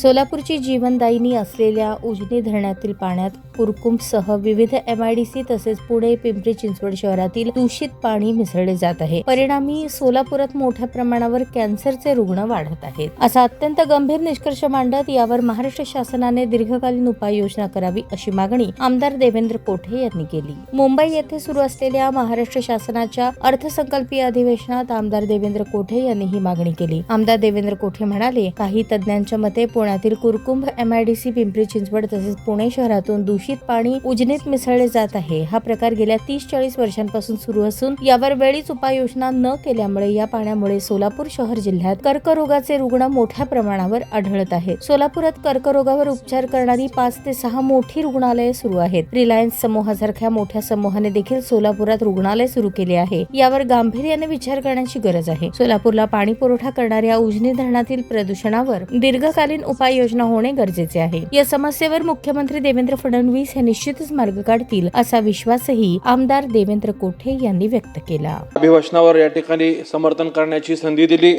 सोलापूरची जीवनदायिनी असलेल्या उजनी धरणातील पाण्यात कुरकुंभसह विविध MIDC तसेच पुणे, पिंपरी चिंचवड शहरातील दूषित पाणी मिसळले जात आहे. परिणामी सोलापुरात मोठ्या प्रमाणावर कॅन्सरचे रुग्ण वाढत आहेत. असा अत्यंत गंभीर निष्कर्ष मांडत यावर महाराष्ट्र शासनाने दीर्घकालीन उपाययोजना करावी अशी मागणी आमदार देवेंद्र कोठे यांनी केली. मुंबई येथे सुरू असलेल्या महाराष्ट्र शासनाच्या अर्थसंकल्पीय अधिवेशनात आमदार देवेंद्र कोठे यांनी ही मागणी केली. आमदार देवेंद्र कोठे म्हणाले, काही तज्ञांच्या मते पुण्यातील कुरकुंभ MIDC, पिंपरी चिंचवड तसेच पुणे शहरातून दूषित पाणी उजनीत मिसळले जात आहे. हा प्रकार गेल्या 30-40 वर्षांपासून सुरू असून यावर वेळीच उपाययोजना न केल्यामुळे या पाण्यामुळे सोलापूर शहर जिल्ह्यात कर्करोगाचे रुग्ण मोठ्या प्रमाणावर आढळत आहेत. सोलापुरात कर्करोगावर उपचार करणारी 5 ते 6 मोठी रुग्णालये सुरू आहेत. रिलायन्स समूहासारख्या मोठ्या समूहाने देखील सोलापुरात रुग्णालय सुरू केले आहे. यावर गांभीर्याने विचार करण्याची गरज आहे. सोलापूरला पाणी पुरवठा करणाऱ्या उजनी धरणातील प्रदूषणावर दीर्घकालीन उपाययोजना होणे गरजेचे आहे. या समस्येवर मुख्यमंत्री देवेंद्र फडणवीस हे निश्चितच मार्ग काढतील असा विश्वासही आमदार देवेंद्र कोठे यांनी व्यक्त केला. अभिभाषणावर या ठिकाणी समर्थन करण्याची संधी दिली.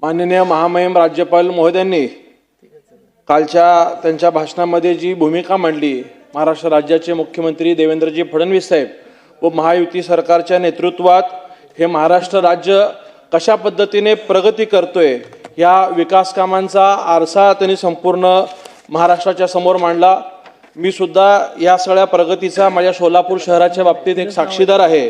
माननीय महामहिम राज्यपाल महोदयांनी कालच्या त्यांच्या भाषणामध्ये जी भूमिका मांडली, महाराष्ट्र राज्याचे मुख्यमंत्री देवेंद्रजी फडणवीस साहेब व महायुती सरकारच्या नेतृत्वात हे महाराष्ट्र राज्य कशा पद्धतीने प्रगती करतोय या विकास कामांचा आरसा त्यांनी संपूर्ण महाराष्ट्राच्या समोर मांडला. मी सुद्धा या सगळ्या प्रगतीचा माझ्या सोलापूर शहराच्या बाबतीत एक साक्षीदार आहे.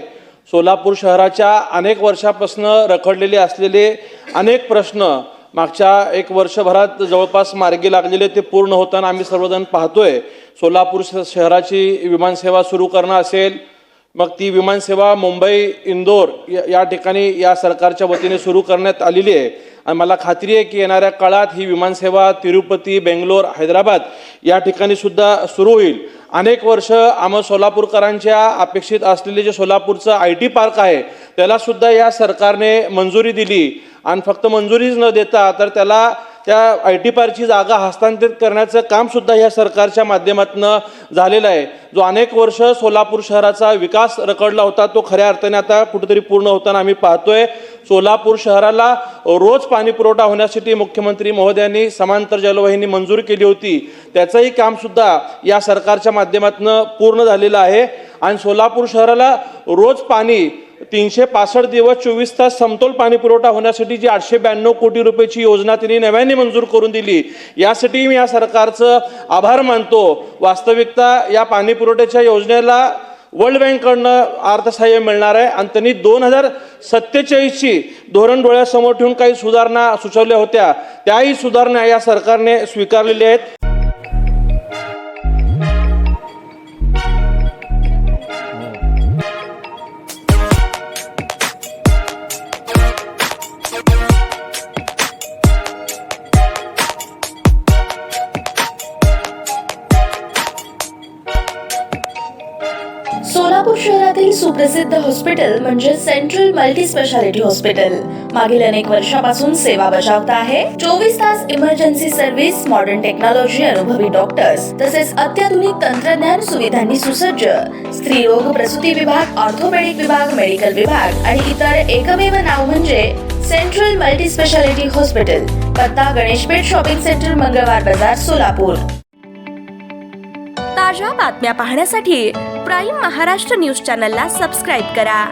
सोलापूर शहराच्या अनेक वर्षापासून रखडलेले असलेले अनेक प्रश्न मागच्या 1 वर्षभरात जवळपास मार्गी लागलेले ते पूर्ण होताना आम्ही सर्वजण पाहतोय. सोलापूर शहराची विमानसेवा सुरू करणं असेल, मग ती विमानसेवा मुंबई, इंदोर या ठिकाणी या सरकारच्या वतीने सुरू करण्यात आलेली आहे. आणि मला खात्री आहे की येणाऱ्या काळात ही विमानसेवा तिरुपती, बेंगलोर, हैदराबाद या ठिकाणी सुद्धा सुरू होईल. अनेक वर्ष आम्हा सोलापूरकरांच्या अपेक्षित असलेले जे सोलापूरचं IT पार्क आहे त्याला सुद्धा या सरकारने मंजुरी दिली. आणि फक्त मंजुरीच न देता तर त्याला त्या IT पार्कची जागा हस्तांतरित करण्याचं काम सुद्धा या सरकारच्या माध्यमातून झालेलं आहे. जो अनेक वर्ष सोलापूर शहराचा विकास रखडला होता तो खऱ्या अर्थाने आता कुठेतरी पूर्ण होताना आम्ही पाहतोय. सोलापूर शहराला रोज पाणी पुरवठा होण्यासाठी मुख्यमंत्री महोदयांनी समांतर जलवाहिनी मंजूर केली होती. त्याचंही काम सुद्धा या सरकारच्या माध्यमातून पूर्ण झालेलं आहे. आणि सोलापूर शहराला रोज पाणी 365 दिवस 24 तास समतोल पाणी पुरवठा होण्यासाठी जी 892 कोटी रुपयाची योजना त्यांनी नव्याने मंजूर करून दिली, यासाठी मी या सरकारचं आभार मानतो. वास्तविकता या पाणी पुरवठ्याच्या योजनेला वर्ल्ड बँककडनं अर्थसहाय्य मिळणार आहे. आणि त्यांनी 2047ची धोरण डोळ्यासमोर ठेवून काही सुधारणा सुचवल्या होत्या, त्याही सुधारणा या सरकारने स्वीकारलेल्या आहेत. सोलापूर शहरातील सुप्रसिद्ध हॉस्पिटल म्हणजे सेंट्रल मल्टी स्पेशालिटी हॉस्पिटल मागील अनेक वर्षापासून सेवा बजावत आहे. 24 तास इमर्जन्सी सर्व्हिस, मॉडर्न टेक्नॉलॉजी, अनुभवी डॉक्टर्स तसेच अत्याधुनिक तंत्रज्ञान सुविधांनी सुसज्ज स्त्रीरोग प्रसूती विभाग, ऑर्थोपेडिक विभाग, मेडिकल विभाग आणि इतर एकमेव नाव म्हणजे सेंट्रल मल्टी स्पेशालिटी हॉस्पिटल. पत्ता गणेशपेठ शॉपिंग सेंटर, मंगळवार बाजार, सोलापूर. ताज्या बातम्या पाहण्यासाठी प्राईम महाराष्ट्र न्यूज चॅनलला सबस्क्राईब करा.